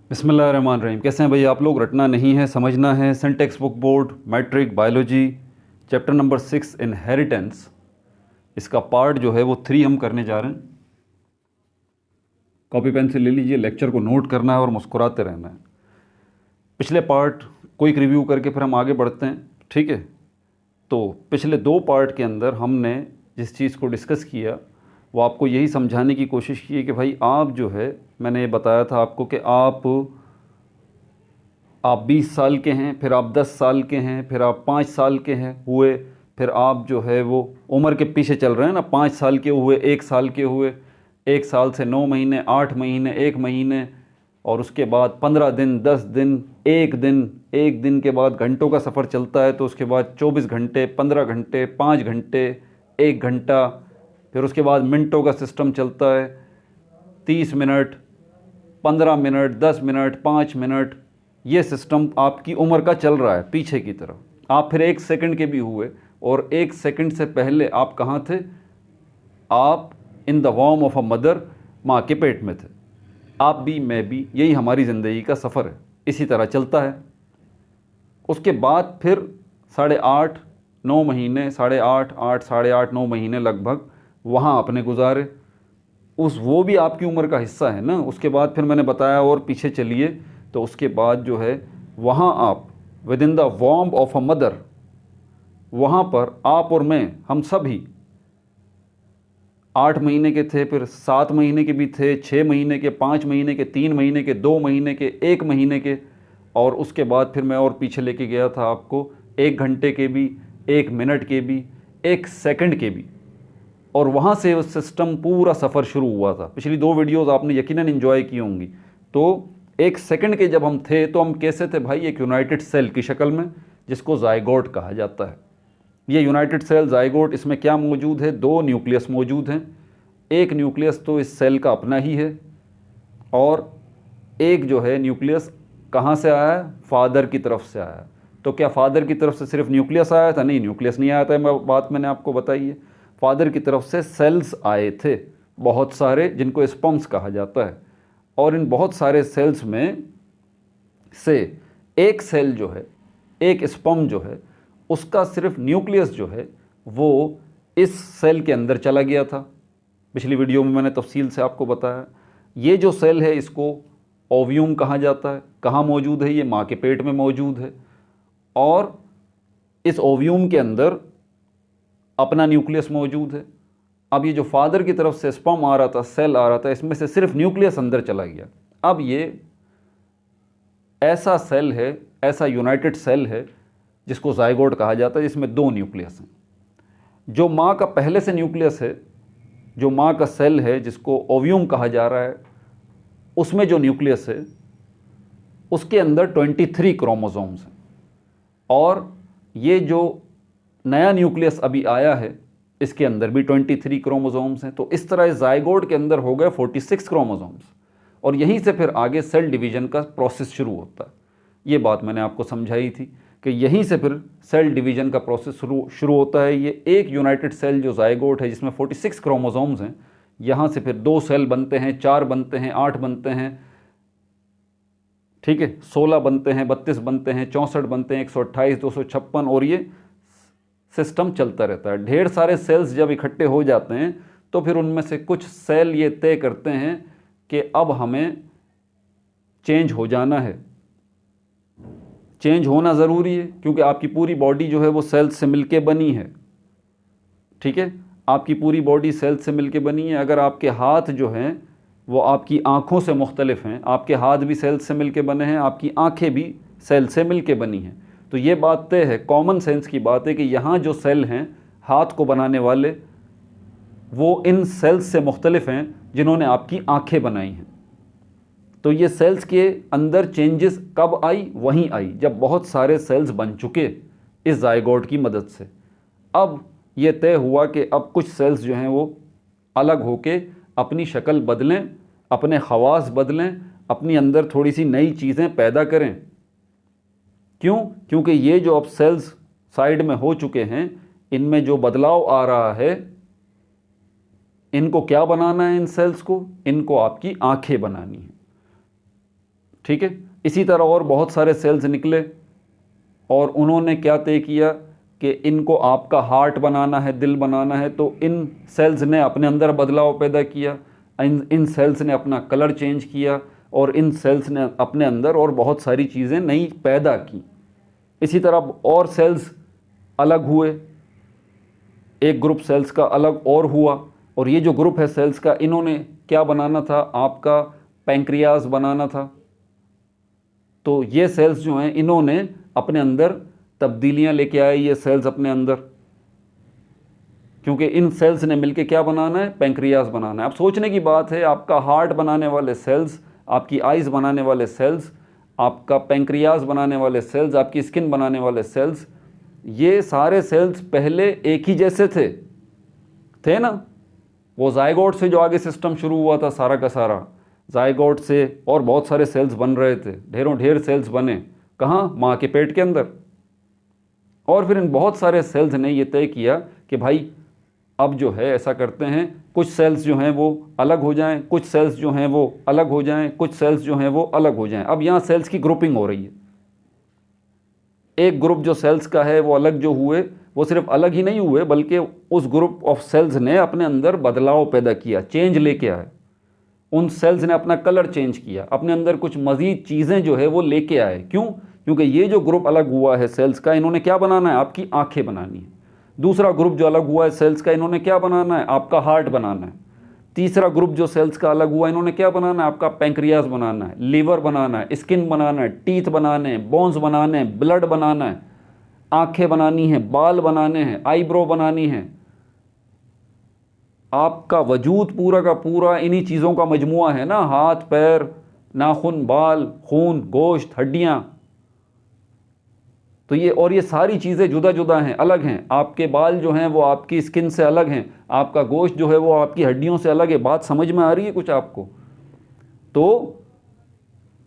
बिस्मिल्लाहिर्रहमानिर्रहीम। कैसे हैं भाई आप लोग? रटना नहीं है, समझना है। Syntax book board matric biology chapter number 6 inheritance, इसका पार्ट जो है वो 3 हम करने जा रहे हैं। कॉपी पेंसिल ले लीजिए, लेक्चर को नोट करना है और मुस्कुराते रहना है। पिछले पार्ट क्विक रिव्यू करके फिर हम आगे बढ़ते हैं, ठीक है। तो पिछले 2 पार्ट के अंदर हमने जिस चीज़ को डिस्कस किया वो आपको यही समझाने की कोशिश की है कि भाई आप जो है, मैंने ये बताया था आपको कि आप 20 साल के हैं, फिर आप 10 साल के हैं, फिर आप 5 साल के हैं हुए, फिर आप जो है वो उम्र के पीछे चल रहे हैं ना। 5 साल के हुए, 1 साल के हुए, 1 साल से 9 महीने, 8 महीने, 1 महीने, और उसके बाद 15 दिन, 10 दिन, 1 दिन, 1 दिन के बाद घंटों का सफ़र चलता है, तो उसके बाद 24 घंटे, 15 घंटे, 5 घंटे, 1 घंटा, फिर उसके बाद मिनटों का सिस्टम चलता है, 30 मिनट, 15 मिनट, 10 मिनट, 5 मिनट। ये सिस्टम आपकी उम्र का चल रहा है पीछे की तरफ। आप फिर 1 सेकंड के भी हुए, और 1 सेकंड से पहले आप कहाँ थे? आप इन द वॉर्म ऑफ अ मदर, माँ के पेट में थे। आप भी, मैं भी, यही हमारी ज़िंदगी का सफ़र है, इसी तरह चलता है। उसके बाद फिर 8.5 9 महीने, 8.5 8 8.5 9 महीने लगभग वहाँ अपने गुजारे। वो भी आपकी उम्र का हिस्सा है ना। उसके बाद फिर मैंने बताया, और पीछे चलिए, तो उसके बाद जो है वहाँ आप विद इन द वॉर्म ऑफ अ मदर, वहाँ पर आप और मैं, हम सभी 8 महीने के थे, फिर 7 महीने के भी थे, 6 महीने के, 5 महीने के, 3 महीने के, 2 महीने के, 1 महीने के, और उसके बाद फिर मैं और पीछे लेके गया था आपको 1 घंटे के भी, 1 मिनट के भी, 1 सेकंड के भी। और वहाँ से वो सिस्टम पूरा सफ़र शुरू हुआ था। पिछली 2 वीडियोज़ आपने यकीनन एंजॉय की होंगी। तो 1 सेकंड के जब हम थे तो हम कैसे थे भाई? एक यूनाइटेड सेल की शक्ल में, जिसको जाइगोट कहा जाता है। ये यूनाइटेड सेल जाइगोट, इसमें क्या मौजूद है? 2 न्यूक्लियस मौजूद हैं। एक न्यूक्लियस तो इस सेल का अपना ही है, और एक जो है न्यूक्लियस कहाँ से आया है? फादर की तरफ से आया है। तो क्या फादर की तरफ से सिर्फ न्यूक्लियस आया था? नहीं, न्यूक्लियस नहीं आया था, बात मैंने आपको बताई है। फादर की तरफ से सेल्स आए थे बहुत सारे, जिनको स्पर्म्स कहा जाता है। और इन बहुत सारे सेल्स में से एक सेल जो है, एक स्पर्म जो है, उसका सिर्फ न्यूक्लियस जो है वो इस सेल के अंदर चला गया था। पिछली वीडियो में मैंने तफसील से आपको बताया। ये जो सेल है इसको ओव्यूम कहा जाता है। कहाँ मौजूद है? ये माँ के पेट में मौजूद है। और इस ओव्यूम के अंदर अपना न्यूक्लियस मौजूद है। अब ये जो फादर की तरफ से स्पर्म आ रहा था, सेल आ रहा था, इसमें से सिर्फ न्यूक्लियस अंदर चला गया। अब ये ऐसा सेल है, ऐसा यूनाइटेड सेल है जिसको जाइगोट कहा जाता है, जिसमें 2 न्यूक्लियस हैं। जो माँ का पहले से न्यूक्लियस है, जो माँ का सेल है जिसको ओव्यूम कहा जा रहा है, उसमें जो न्यूक्लियस है उसके अंदर 23 क्रोमोसोम्स हैं। और ये जो नया न्यूक्लियस अभी आया है, इसके अंदर भी 23 क्रोमोसोम्स हैं। तो इस तरह इस जाइगोट के अंदर हो गए 46 क्रोमोसोम्स, और यहीं से फिर आगे सेल डिवीज़न का प्रोसेस शुरू होता है। ये बात मैंने आपको समझाई थी कि यहीं से फिर सेल डिवीज़न का प्रोसेस शुरू होता है। ये एक यूनाइटेड सेल जो जाइगोट है, जिसमें 46 क्रोमोसोम्स हैं, यहाँ से फिर 2 सेल बनते हैं, 4 बनते हैं, 8 बनते हैं, ठीक है, 16 बनते हैं, 32 बनते हैं, 64 बनते हैं, 128, 256, और ये सिस्टम चलता रहता है। ढेर सारे सेल्स जब इकट्ठे हो जाते हैं तो फिर उनमें से कुछ सेल ये तय करते हैं कि अब हमें चेंज हो जाना है। चेंज होना ज़रूरी है, क्योंकि आपकी पूरी बॉडी जो है वो सेल्स से मिलके बनी है, ठीक है। आपकी पूरी बॉडी सेल्स से मिलके बनी है। अगर आपके हाथ जो हैं वो आपकी आँखों से मुख्तलिफ हैं, आपके हाथ भी सेल्स से मिलके बने हैं, आपकी आँखें भी सेल से मिलके बनी हैं, तो ये बात तय है, कॉमन सेंस की बात है कि यहाँ जो सेल हैं हाथ को बनाने वाले, वो इन सेल्स से मुख्तलिफ हैं जिन्होंने आपकी आँखें बनाई हैं। तो ये सेल्स के अंदर चेंजेस कब आई? वहीं आई जब बहुत सारे सेल्स बन चुके इस जाइगोट की मदद से। अब ये तय हुआ कि अब कुछ सेल्स जो हैं वो अलग होके अपनी शक्ल बदलें, अपने खवास बदलें, अपनी अंदर थोड़ी सी नई चीज़ें पैदा करें। क्यों? क्योंकि ये जो अब सेल्स साइड में हो चुके हैं, इनमें जो बदलाव आ रहा है, इनको क्या बनाना है? इन सेल्स को, इनको आपकी आंखें बनानी है। ठीक है। इसी तरह और बहुत सारे सेल्स निकले और उन्होंने क्या तय किया कि इनको आपका हार्ट बनाना है, दिल बनाना है, तो इन सेल्स ने अपने अंदर बदलाव पैदा किया, इन सेल्स ने अपना कलर चेंज किया और इन सेल्स ने अपने अंदर और बहुत सारी चीज़ें नई पैदा की। इसी तरह और सेल्स अलग हुए, एक ग्रुप सेल्स का अलग और हुआ, और ये जो ग्रुप है सेल्स का, इन्होंने क्या बनाना था, आपका पैंक्रियाज बनाना था। तो ये सेल्स जो हैं इन्होंने अपने अंदर तब्दीलियां लेके आए, ये सेल्स अपने अंदर, क्योंकि इन सेल्स ने मिलके क्या बनाना है, पैंक्रियाज बनाना है। अब सोचने की बात है, आपका हार्ट बनाने वाले सेल्स, आपकी आइज़ बनाने वाले सेल्स, आपका पैंक्रियाज बनाने वाले सेल्स, आपकी स्किन बनाने वाले सेल्स, ये सारे सेल्स पहले एक ही जैसे थे ना। वो जायगोट से जो आगे सिस्टम शुरू हुआ था सारा का सारा, जायगोट से और बहुत सारे सेल्स बन रहे थे, ढेरों ढेर सेल्स बने, कहाँ, माँ के पेट के अंदर। और फिर इन बहुत सारे सेल्स ने ये तय किया कि भाई अब जो है ऐसा करते हैं, कुछ सेल्स जो हैं वो अलग हो जाएं, कुछ सेल्स जो हैं वो अलग हो जाएं, कुछ सेल्स जो हैं वो अलग हो जाएं। अब यहाँ सेल्स की ग्रुपिंग हो रही है। एक ग्रुप जो सेल्स का है वो अलग जो हुए, वो सिर्फ अलग ही नहीं हुए बल्कि उस ग्रुप ऑफ सेल्स ने अपने अंदर बदलाव पैदा किया, चेंज लेके आए। उन सेल्स ने अपना कलर चेंज किया, अपने अंदर कुछ मज़ीद चीज़ें जो है वो लेके आए। क्यों? क्योंकि ये जो ग्रुप अलग हुआ है सेल्स का, इन्होंने क्या बनाना है, आपकी आंखें बनानी है। दूसरा ग्रुप जो अलग हुआ है सेल्स का, इन्होंने क्या बनाना है, आपका हार्ट बनाना है। तीसरा ग्रुप जो सेल्स का अलग हुआ, इन्होंने क्या बनाना है, आपका पैंक्रियाज बनाना है, लीवर बनाना है, स्किन बनाना है, टीथ बनाने हैं, बोन्स बनाने हैं, ब्लड बनाना है, आंखें बनानी है, बाल बनाने हैं, आईब्रो बनानी है। आपका वजूद पूरा का पूरा इन्हीं चीज़ों का मजमुआ है ना, हाथ पैर, नाखून, बाल, खून, गोश्त, हड्डियाँ। तो ये सारी चीज़ें जुदा जुदा हैं, अलग हैं। आपके बाल जो हैं वो आपकी स्किन से अलग हैं, आपका गोश्त जो है वो आपकी हड्डियों से अलग है। बात समझ में आ रही है कुछ आपको? तो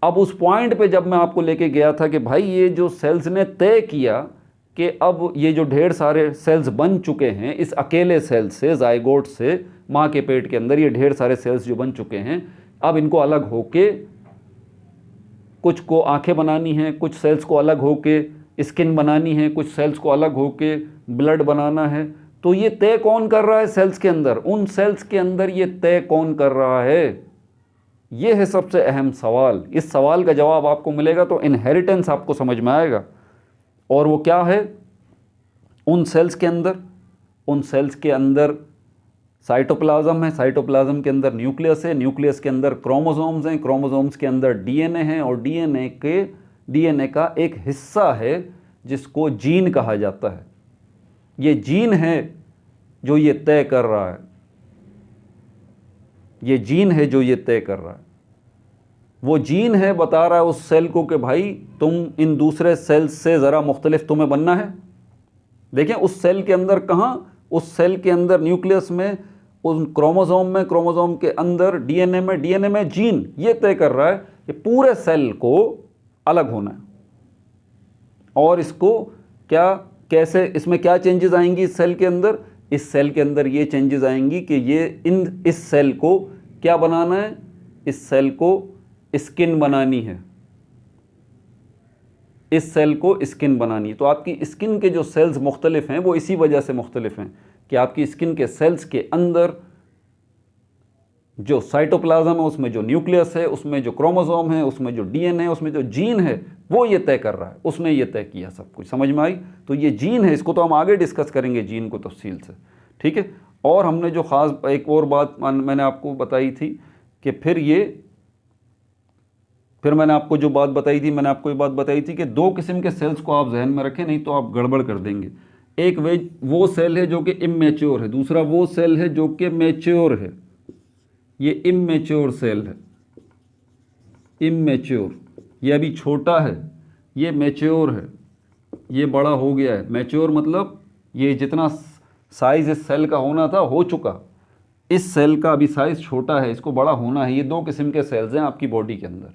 अब उस पॉइंट पे जब मैं आपको लेके गया था कि भाई ये जो सेल्स ने तय किया कि अब ये जो ढेर सारे सेल्स बन चुके हैं, इस अकेले सेल से, जायगोट से, माँ के पेट के अंदर ये ढेर सारे सेल्स जो बन चुके हैं, अब इनको अलग होके कुछ को आंखें बनानी हैं, कुछ सेल्स को अलग होके स्किन बनानी है, कुछ सेल्स को अलग होके ब्लड बनाना है। तो ये तय कौन कर रहा है सेल्स के अंदर? उन सेल्स के अंदर ये तय कौन कर रहा है? ये है सबसे अहम सवाल। इस सवाल का जवाब आपको मिलेगा तो इनहेरिटेंस आपको समझ में आएगा। और वो क्या है? उन सेल्स के अंदर साइटोप्लाज्म है, साइटोप्लाज्म के अंदर न्यूक्लियस है, न्यूक्लियस के अंदर क्रोमोसोम्स हैं, क्रोमोसोम्स के अंदर डीएनए है, और डीएनए का एक हिस्सा है जिसको जीन कहा जाता है। ये जीन है जो ये तय कर रहा है, ये जीन है जो ये तय कर रहा है। वो जीन है बता रहा है उस सेल को कि भाई तुम इन दूसरे सेल्स से ज़रा मुख्तलिफ तुम्हें बनना है। देखें उस सेल के अंदर, कहाँ, उस सेल के अंदर न्यूक्लियस में, उन क्रोमोसोम के अंदर डीएनए में जीन ये तय कर रहा है कि पूरे सेल को अलग होना है। और इसको क्या, कैसे, इसमें क्या चेंजेस आएंगी इस सेल के अंदर? इस सेल के अंदर ये चेंजेस आएंगी कि इस सेल को क्या बनाना है? इस सेल को स्किन बनानी है, इस सेल को स्किन बनानी है। तो आपकी स्किन के जो सेल्स मुख्तलिफ हैं वो इसी वजह से मुख्तलिफ हैं कि आपकी स्किन के सेल्स के अंदर जो साइटोप्लाज्म है, उसमें जो न्यूक्लियस है, उसमें जो क्रोमोसोम है, उसमें जो डीएनए है, उसमें जो जीन है, वो ये तय कर रहा है। उसने ये तय किया सब कुछ। समझ में आई? तो ये जीन है, इसको तो हम आगे डिस्कस करेंगे जीन को तफसील से, ठीक है। और हमने जो ख़ास एक और बात मैंने आपको बताई थी कि फिर मैंने आपको जो बात बताई थी, मैंने आपको ये बात बताई थी कि दो किस्म के सेल्स को आप जहन में रखें, नहीं तो आप गड़बड़ कर देंगे। एक वो सेल है जो कि इमेच्योर है, दूसरा वो सेल है जो कि मैच्योर है। ये इमेच्योर सेल है, इमेच्योर, ये अभी छोटा है, ये मैच्योर है, ये बड़ा हो गया है। मैच्योर मतलब ये जितना साइज़ इस सेल का होना था हो चुका, इस सेल का अभी साइज़ छोटा है, इसको बड़ा होना है। ये दो किस्म के सेल्स हैं आपकी बॉडी के अंदर।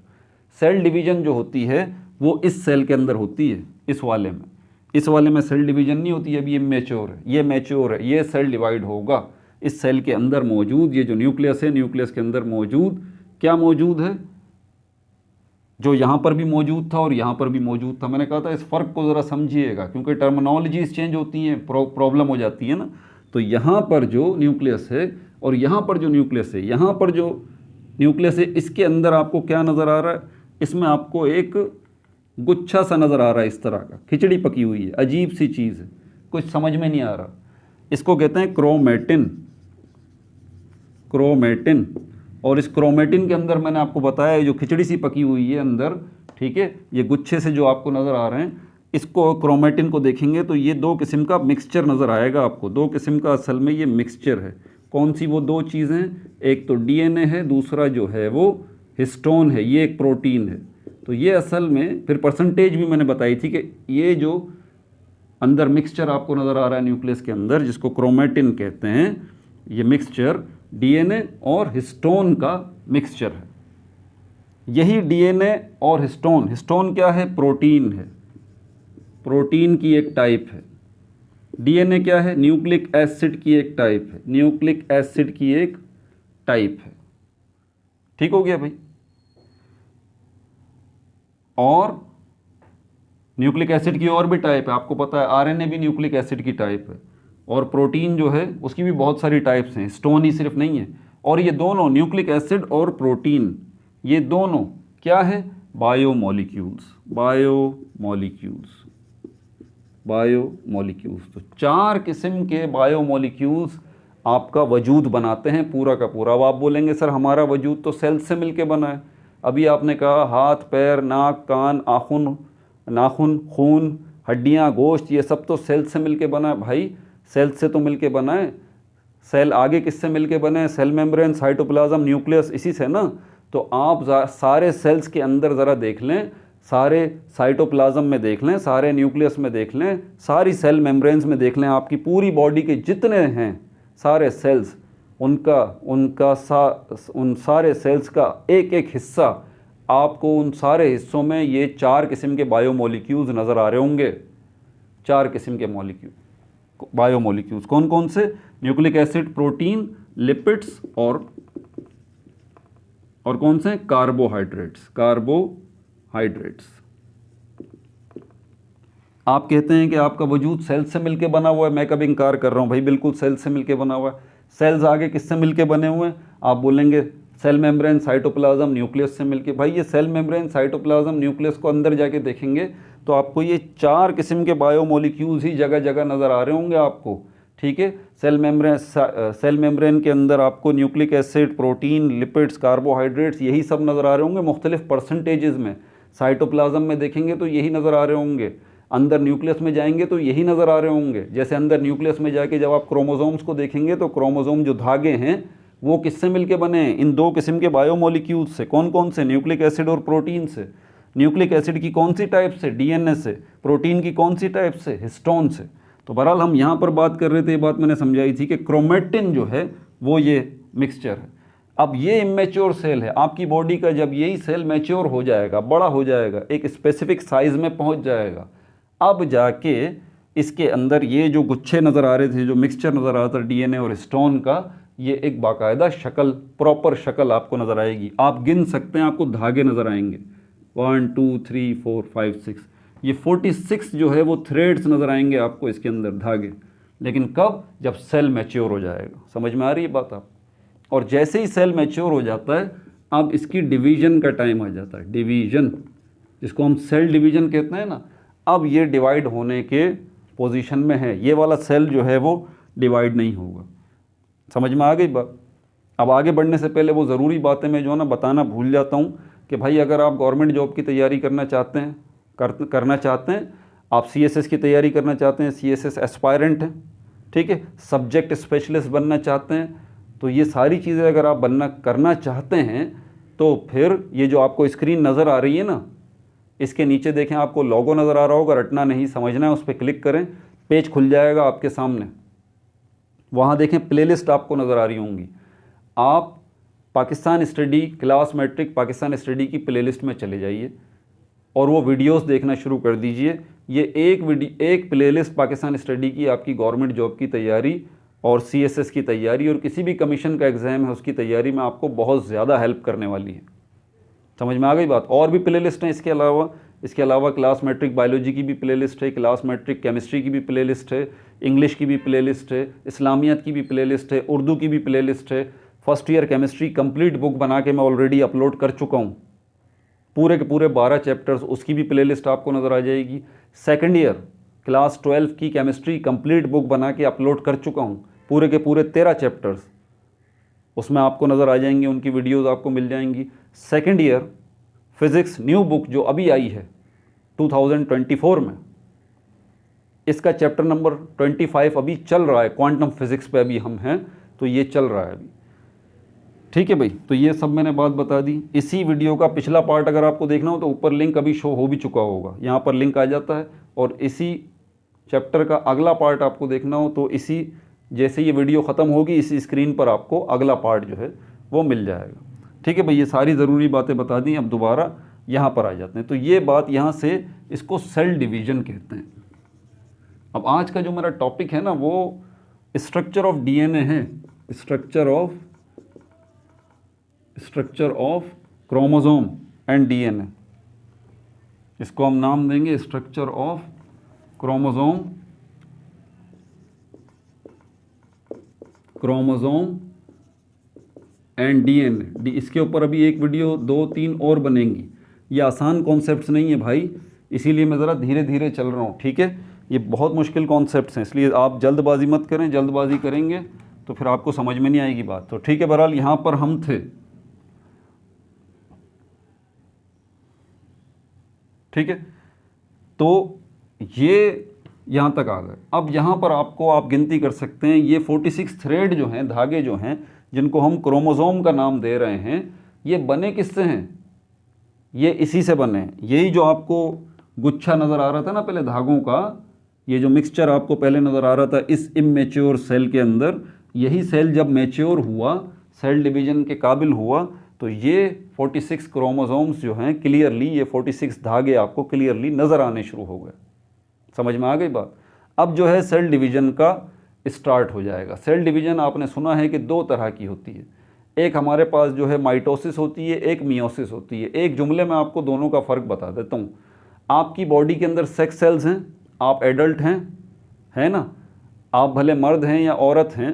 सेल डिवीज़न जो होती है वो इस सेल के अंदर होती है, इस वाले में सेल डिवीज़न नहीं होती है। अभी ये मैच्योर है, ये मैच्योर है, ये सेल डिवाइड होगा। इस सेल के अंदर मौजूद ये जो न्यूक्लियस है, न्यूक्लियस के अंदर मौजूद क्या मौजूद है? जो यहाँ पर भी मौजूद था और यहाँ पर भी मौजूद था। मैंने कहा था इस फ़र्क को ज़रा समझिएगा, क्योंकि टर्मिनोलॉजीज चेंज होती हैं, प्रॉब्लम हो जाती है ना। तो यहाँ पर जो न्यूक्लियस है और यहाँ पर जो न्यूक्लियस है, यहाँ पर जो न्यूक्लियस है, इसके अंदर आपको क्या नज़र आ रहा है? इसमें आपको एक गुच्छा सा नज़र आ रहा है, इस तरह का खिचड़ी पकी हुई है, अजीब सी चीज़ है, कुछ समझ में नहीं आ रहा। इसको कहते हैं क्रोमेटिन। क्रोमेटिन। और इस क्रोमेटिन के अंदर मैंने आपको बताया जो खिचड़ी सी पकी हुई है अंदर, ठीक है, ये गुच्छे से जो आपको नज़र आ रहे हैं, इसको क्रोमेटिन को देखेंगे तो ये दो किस्म का मिक्सचर नज़र आएगा आपको। दो किस्म का असल में ये मिक्सचर है। कौन सी वो दो चीज़ें? एक तो डीएनए है, दूसरा जो है वो हिस्टोन है, ये एक प्रोटीन है। तो ये असल में फिर परसेंटेज भी मैंने बताई थी कि ये जो अंदर मिक्सचर आपको नज़र आ रहा है न्यूक्लियस के अंदर, जिसको क्रोमेटिन कहते हैं, ये मिक्सचर डीएनए और हिस्टोन का मिक्सचर है। यही डीएनए और हिस्टोन, हिस्टोन क्या है? प्रोटीन है, प्रोटीन की एक टाइप है। डीएनए क्या है? न्यूक्लिक एसिड की एक टाइप है, न्यूक्लिक एसिड की एक टाइप है। ठीक हो गया भाई? और न्यूक्लिक एसिड की और भी टाइप है, आपको पता है आरएनए भी न्यूक्लिक एसिड की टाइप है। और प्रोटीन जो है उसकी भी बहुत सारी टाइप्स हैं, स्टोन ही सिर्फ नहीं है। और ये दोनों न्यूक्लिक एसिड और प्रोटीन, ये दोनों क्या है? बायोमोलिक्यूल्स। Biomolecules, biomolecules. तो 4 किस्म के बायोमोलिक्यूल्स आपका वजूद बनाते हैं पूरा का पूरा। अब आप बोलेंगे सर हमारा वजूद तो सेल से मिलके बना है। अभी आपने कहा हाथ, पैर, नाक, कान, नाखून, खून, हड्डियाँ, गोश्त, ये सब तो सेल से मिलके बना है। भाई सेल से तो मिलके बना है। सेल आगे किससे मिलके बने हैं? सेल मेम्ब्रेन, साइटोप्लाज्म, न्यूक्लियस, इसी से ना। तो आप सारे सेल्स के अंदर ज़रा देख लें, सारे साइटोप्लाज्म में देख लें, सारे न्यूक्लियस में देख लें, सारी सेल मेम्ब्रेन्स में देख लें, आपकी पूरी बॉडी के जितने हैं सारे सेल्स, उन सारे सेल्स का एक एक हिस्सा आपको, उन सारे हिस्सों में ये 4 किस्म के बायोमोलिक्यूल्स नज़र आ रहे होंगे। 4 किस्म के बायोमोलिक्यूल्स कौन कौन से? न्यूक्लिक एसिड, प्रोटीन, लिपिड्स और कौन से? कार्बोहाइड्रेट्स। कार्बोहाइड्रेट्स। आप कहते हैं कि आपका वजूद सेल से मिलके बना हुआ है, मैं कभी इंकार कर रहा हूँ भाई, बिल्कुल सेल से मिलके बना हुआ है। सेल्स आगे किससे मिलके बने हुए हैं? आप बोलेंगे सेल मेम्ब्रेन, साइटोप्लाज्म, न्यूक्लियस से मिलके। भाई ये सेल मेम्ब्रेन, साइटोप्लाज्म, न्यूक्लियस को अंदर जाके देखेंगे तो आपको ये 4 किस्म के बायोमोलिक्यूल्स ही जगह जगह नज़र आ रहे होंगे आपको। ठीक है, सेल मेम्ब्रेन के अंदर आपको nucleic acid, protein, lipids, carbohydrates, यही सब नज़र आ रहे होंगे मुख्तलिफ परसेंटेजेस में। साइटोप्लाज्म में देखेंगे तो यही नज़र आ रहे होंगे। अंदर न्यूक्लियस में जाएंगे तो यही नज़र आ रहे होंगे। जैसे अंदर न्यूक्लियस में जाके जब आप क्रोमोसोम्स को देखेंगे तो क्रोमोसोम जो धागे हैं वो किससे मिलके बने हैं? इन 2 किस्म के बायोमोलिक्यूल्स से। कौन कौन से? न्यूक्लिक एसिड और प्रोटीन से। न्यूक्लिक एसिड की कौन सी टाइप से? डीएनए से। प्रोटीन की कौन सी टाइप से? हिस्टोन से। तो बहरहाल हम यहाँ पर बात कर रहे थे, ये बात मैंने समझाई थी कि क्रोमेटिन जो है वो ये मिक्सचर है। अब ये इमेच्योर सेल है आपकी बॉडी का। जब यही सेल मैच्योर हो जाएगा, बड़ा हो जाएगा, एक स्पेसिफिक साइज़ में पहुँच जाएगा, अब जाके इसके अंदर ये जो गुच्छे नज़र आ रहे थे, जो मिक्सचर नज़र आ रहा था डीएनए और हिस्टोन का, ये एक बाकायदा शक्ल, प्रॉपर शक्ल आपको नज़र आएगी। आप गिन सकते हैं, आपको धागे नज़र आएंगे 1 2 3 4 5 6, ये 46 जो है वो थ्रेड्स नज़र आएंगे आपको इसके अंदर, धागे। लेकिन कब? जब सेल मैच्योर हो जाएगा। समझ में आ रही है बात आप? और जैसे ही सेल मैच्योर हो जाता है, अब इसकी डिवीज़न का टाइम आ जाता है। डिवीज़न, जिसको हम सेल डिवीज़न कहते हैं ना, अब ये डिवाइड होने के पोजीशन में है। ये वाला सेल जो है वो डिवाइड नहीं होगा। समझ में आ गई बात? अब आगे बढ़ने से पहले वो ज़रूरी बातें मैं जो है ना बताना भूल जाता हूँ कि भाई अगर आप गवर्नमेंट जॉब की तैयारी करना चाहते हैं, करना चाहते हैं, आप CSS की तैयारी करना चाहते हैं, CSS एस्पायरेंट हैं, ठीक है, सब्जेक्ट स्पेशलिस्ट बनना चाहते हैं, तो ये सारी चीज़ें अगर आप करना चाहते हैं तो फिर ये जो आपको स्क्रीन नज़र आ रही है ना, इसके नीचे देखें, आपको लोगो नज़र आ रहा होगा, रटना नहीं, समझना है, उस पर क्लिक करें, पेज खुल जाएगा आपके सामने। वहाँ देखें प्लेलिस्ट आपको नज़र आ रही होंगी। आप Pakistan study, class matric Pakistan study की प्लेलिस्ट में चले जाइए और वो वीडियोस देखना शुरू कर दीजिए। ये एक प्लेलिस्ट पाकिस्तान स्टडी की आपकी गवर्नमेंट जॉब की तैयारी और CSS की तैयारी और किसी भी कमीशन का एग्ज़ाम है उसकी तैयारी में आपको बहुत ज़्यादा हेल्प करने वाली है। समझ में आ गई बात। और भी प्ले लिस्ट हैं इसके अलावा क्लास मैट्रिक बायोलॉजी की भी प्ले लिस्ट है, क्लास मैट्रिक केमिस्ट्री की भी प्ले लिस्ट है, इंग्लिश की भी प्ले लिस्ट है, इस्लामियत की भी प्ले लिस्ट है, उर्दू की भी प्ले लिस्ट है। First year chemistry complete book बना के मैं ऑलरेडी अपलोड कर चुका हूँ, पूरे के पूरे 12 चैप्टर्स, उसकी भी प्ले लिस्ट आपको नज़र आ जाएगी। सेकेंड ईयर क्लास 12 की केमिस्ट्री कंप्लीट बुक बना के अपलोड कर चुका हूँ, पूरे के पूरे 13 चैप्टर्स उसमें आपको नज़र आ जाएंगे, उनकी वीडियोस आपको मिल जाएंगी। Second year physics new book जो अभी आई है 2024 में, इसका चैप्टर नंबर 25 अभी चल रहा है, क्वांटम फिज़िक्स पे अभी हम हैं, तो ये चल रहा है अभी। ठीक है भाई, तो ये सब मैंने बात बता दी। इसी वीडियो का पिछला पार्ट अगर आपको देखना हो तो ऊपर लिंक अभी शो हो भी चुका होगा, यहाँ पर लिंक आ जाता है। और इसी चैप्टर का अगला पार्ट आपको देखना हो तो इसी, जैसे ये वीडियो ख़त्म होगी इसी स्क्रीन पर आपको अगला पार्ट जो है वो मिल जाएगा। ठीक है भाई, ये सारी ज़रूरी बातें बता दी। अब दोबारा यहाँ पर आ जाते हैं। तो ये बात यहाँ से, इसको सेल डिवीज़न कहते हैं। अब आज का जो मेरा टॉपिक है ना वो स्ट्रक्चर ऑफ डीएनए है, structure of chromosome and DNA. इसको हम नाम देंगे structure of chromosome and DNA. इसके ऊपर अभी एक वीडियो 2-3 और बनेंगी। ये आसान कॉन्सेप्ट्स नहीं है भाई, इसीलिए मैं ज़रा धीरे धीरे चल रहा हूँ। ठीक है, ये बहुत मुश्किल कॉन्सेप्ट्स हैं, इसलिए आप जल्दबाजी मत करें। जल्दबाजी करेंगे तो फिर आपको समझ में नहीं आएगी बात। तो ठीक है, बहरहाल यहाँ पर हम थे। ठीक है, तो ये यहाँ तक आ गए। अब यहाँ पर आपको आप गिनती कर सकते हैं, ये 46 थ्रेड जो हैं, धागे जो हैं, जिनको हम क्रोमोसोम का नाम दे रहे हैं, ये बने किससे हैं? ये इसी से बने हैं। यही जो आपको गुच्छा नज़र आ रहा था ना पहले धागों का, ये जो मिक्सचर आपको पहले नज़र आ रहा था इस इमेच्योर सेल के अंदर, यही सेल जब मैच्योर हुआ, सेल डिवीज़न के काबिल हुआ, तो ये 46 क्रोमोसोम्स जो हैं क्लियरली, ये 46 धागे आपको क्लियरली नज़र आने शुरू हो गए। समझ में आ गई बात। अब जो है सेल डिवीज़न का स्टार्ट हो जाएगा। सेल डिवीज़न आपने सुना है कि 2 तरह की होती है। एक हमारे पास जो है माइटोसिस होती है, एक मियोसिस होती है। एक जुमले में आपको दोनों का फ़र्क बता देता हूँ। आपकी बॉडी के अंदर सेक्स सेल्स हैं, आप एडल्ट हैं, है ना, आप भले मर्द हैं या औरत हैं,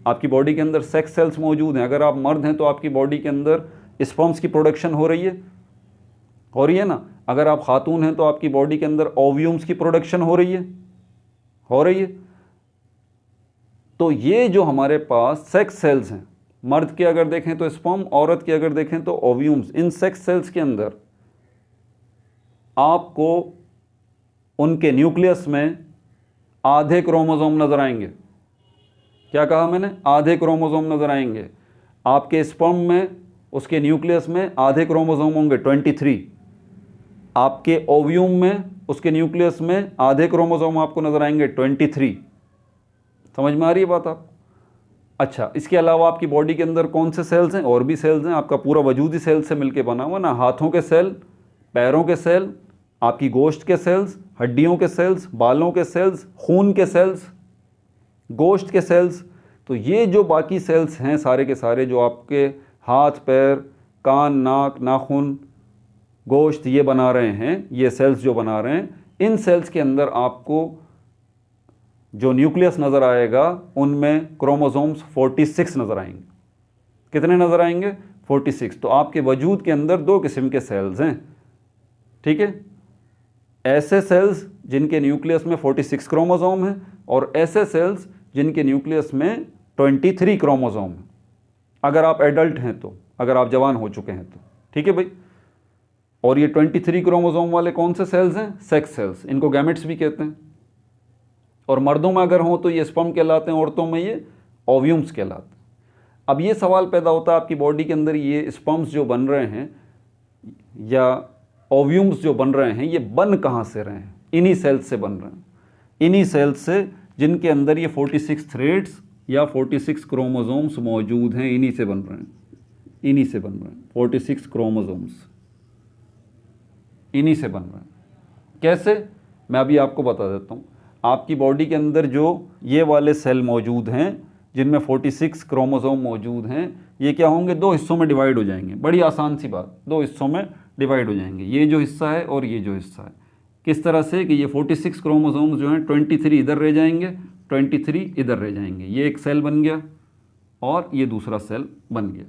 आपकी बॉडी के अंदर सेक्स सेल्स मौजूद हैं। अगर आप मर्द हैं तो आपकी बॉडी के अंदर स्पर्म्स की प्रोडक्शन हो रही है ना। अगर आप खातून हैं तो आपकी बॉडी के अंदर ओव्यूम्स की प्रोडक्शन हो रही है। तो ये जो हमारे पास सेक्स सेल्स हैं, मर्द के अगर देखें तो स्पर्म, औरत के अगर देखें तो ओव्यूम्स, इन सेक्स सेल्स के अंदर आपको उनके न्यूक्लियस में आधे क्रोमोसोम नज़र आएंगे। क्या कहा मैंने? आधे क्रोमोसोम नज़र आएंगे। आपके स्पर्म में, उसके न्यूक्लियस में आधे क्रोमोसोम होंगे 23। आपके ओव्यूम में, उसके न्यूक्लियस में आधे क्रोमोसोम आपको नज़र आएंगे 23। समझ में आ रही है बात आप? अच्छा, इसके अलावा आपकी बॉडी के अंदर कौन से सेल्स हैं? और भी सेल्स हैं। आपका पूरा वजूद ही सेल से मिलके बना हुआ ना। हाथों के सेल, पैरों के सेल, आपकी गोश्त के सेल्स, हड्डियों के सेल्स, बालों के सेल्स, खून के सेल्स, गोश्त के सेल्स। तो ये जो बाकी सेल्स हैं सारे के सारे, जो आपके हाथ, पैर, कान, नाक, नाखून, गोश्त ये बना रहे हैं, ये सेल्स जो बना रहे हैं, इन सेल्स के अंदर आपको जो न्यूक्लियस नज़र आएगा उनमें क्रोमोसोम्स 46 नज़र आएंगे। कितने नज़र आएंगे? 46। तो आपके वजूद के अंदर 2 किस्म के सेल्स हैं। ठीक है, ऐसे सेल्स जिनके न्यूक्लियस में 46 क्रोमोसोम हैं, और ऐसे सेल्स जिनके न्यूक्लियस में 23 क्रोमोसोम हैं, अगर आप एडल्ट हैं तो, अगर आप जवान हो चुके हैं तो। ठीक है भाई। और ये 23 क्रोमोसोम वाले कौन से सेल्स हैं? Sex cells. इनको गैमेट्स भी कहते हैं। और मर्दों में अगर हों तो ये स्पर्म कहलाते हैं, औरतों में ये ओव्यूम्स कहलाते हैं। अब ये सवाल पैदा होता है, आपकी बॉडी के अंदर ये स्पर्म्स जो बन रहे हैं या ओव्यूम्स जो बन रहे हैं, ये बन कहाँ से रहे हैं? इन्हीं सेल्स से बन रहे हैं। इन्हीं सेल्स से जिनके अंदर ये 46 थ्रेड्स या 46 क्रोमोसोम्स मौजूद हैं, इन्हीं से बन रहे हैं। 46 क्रोमोसोम्स इन्हीं से बन रहे हैं। कैसे? मैं अभी आपको बता देता हूँ। आपकी बॉडी के अंदर जो ये वाले सेल मौजूद हैं, जिनमें 46 क्रोमोसोम मौजूद हैं, ये क्या होंगे, दो हिस्सों में डिवाइड हो जाएंगे। बड़ी आसान सी बात, दो हिस्सों में डिवाइड हो जाएंगे, ये जो हिस्सा है और ये जो हिस्सा है। किस तरह से कि ये 46 क्रोमोसोम्स जो हैं 23 इधर रह जाएंगे, 23 इधर रह जाएंगे। ये एक सेल बन गया और ये दूसरा सेल बन गया।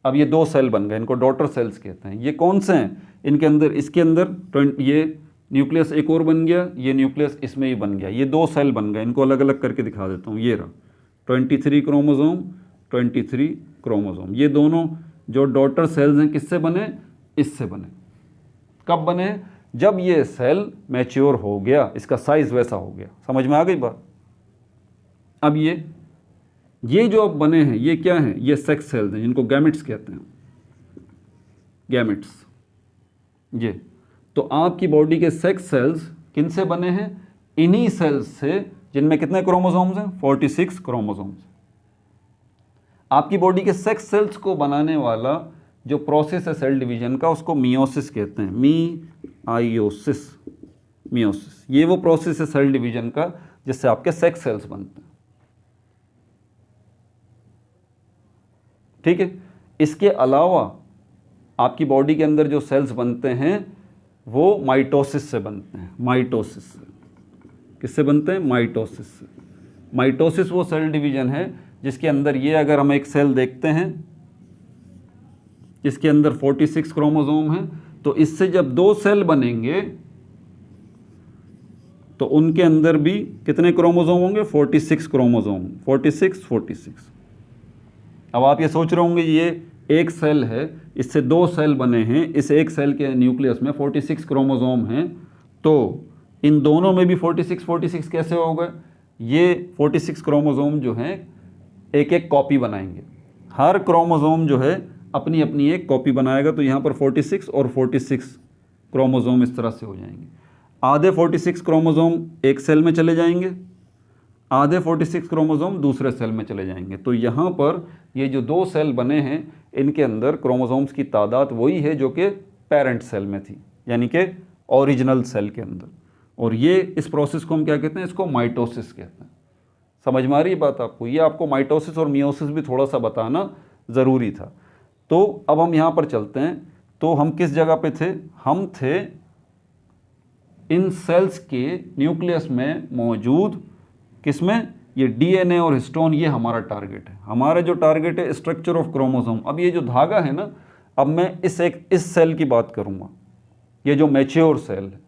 अब ये दो सेल बन गए, इनको डॉटर सेल्स कहते हैं। ये कौन से हैं, इनके अंदर, इसके अंदर ये न्यूक्लियस एक और बन गया, ये न्यूक्लियस इसमें ही बन गया, ये दो सेल बन गए। इनको अलग अलग करके दिखा देता हूँ। ये रहा 23 क्रोमोसोम, 23 क्रोमोसोम। ये दोनों जो डॉटर सेल्स हैं किससे बने, इससे बने। कब बने, जब ये सेल मैच्योर हो गया, इसका साइज वैसा हो गया। समझ में आ गई बात। अब ये जो अब बने हैं ये क्या हैं, ये सेक्स सेल्स हैं, जिनको गैमेट्स कहते हैं, गैमेट्स। ये तो आपकी बॉडी के सेक्स सेल्स किन से बने हैं, इन्हीं सेल्स से जिनमें कितने क्रोमोसोम्स हैं, 46 क्रोमोसोम्स। आपकी बॉडी के सेक्स सेल्स को बनाने वाला जो प्रोसेस है सेल डिवीजन का, उसको मियोसिस कहते हैं, मियोसिस। ये वो प्रोसेस है सेल डिवीजन का जिससे आपके सेक्स सेल्स बनते हैं। ठीक है। इसके अलावा आपकी बॉडी के अंदर जो सेल्स बनते हैं वो माइटोसिस से बनते हैं। माइटोसिस से, किससे बनते हैं, माइटोसिस से। माइटोसिस वो सेल डिवीजन है जिसके अंदर ये, अगर हम एक सेल देखते हैं, इसके अंदर 46 क्रोमोसोम हैं, तो इससे जब दो सेल बनेंगे तो उनके अंदर भी कितने क्रोमोसोम होंगे, 46 क्रोमोसोम, 46। अब आप ये सोच रहे होंगे ये एक सेल है, इससे दो सेल बने हैं, इस एक सेल के न्यूक्लियस में 46 क्रोमोसोम हैं, तो इन दोनों में भी 46 कैसे होगा। ये 46 क्रोमोसोम जो हैं एक एक कॉपी बनाएंगे। हर क्रोमोसोम जो है अपनी अपनी एक कॉपी बनाएगा, तो यहाँ पर 46 और 46 क्रोमोसोम इस तरह से हो जाएंगे। आधे 46 क्रोमोसोम एक सेल में चले जाएंगे, आधे 46 क्रोमोसोम दूसरे सेल में चले जाएंगे। तो यहाँ पर ये जो दो सेल बने हैं इनके अंदर क्रोमोसोम्स की तादाद वही है जो कि पेरेंट सेल में थी, यानी कि ओरिजिनल सेल के अंदर। और ये इस प्रोसेस को हम क्या कहते हैं, इसको माइटोसिस कहते हैं। समझ में आ रही है बात आपको। ये आपको माइटोसिस और मियोसिस भी थोड़ा सा बताना ज़रूरी था। तो अब हम यहाँ पर चलते हैं। तो हम किस जगह पे थे, हम थे इन सेल्स के न्यूक्लियस में मौजूद, किसमें, ये डीएनए और हिस्टोन, ये हमारा टारगेट है। हमारा जो टारगेट है स्ट्रक्चर ऑफ क्रोमोसोम। अब ये जो धागा है ना, अब मैं इस सेल की बात करूँगा, ये जो मैच्योर सेल है,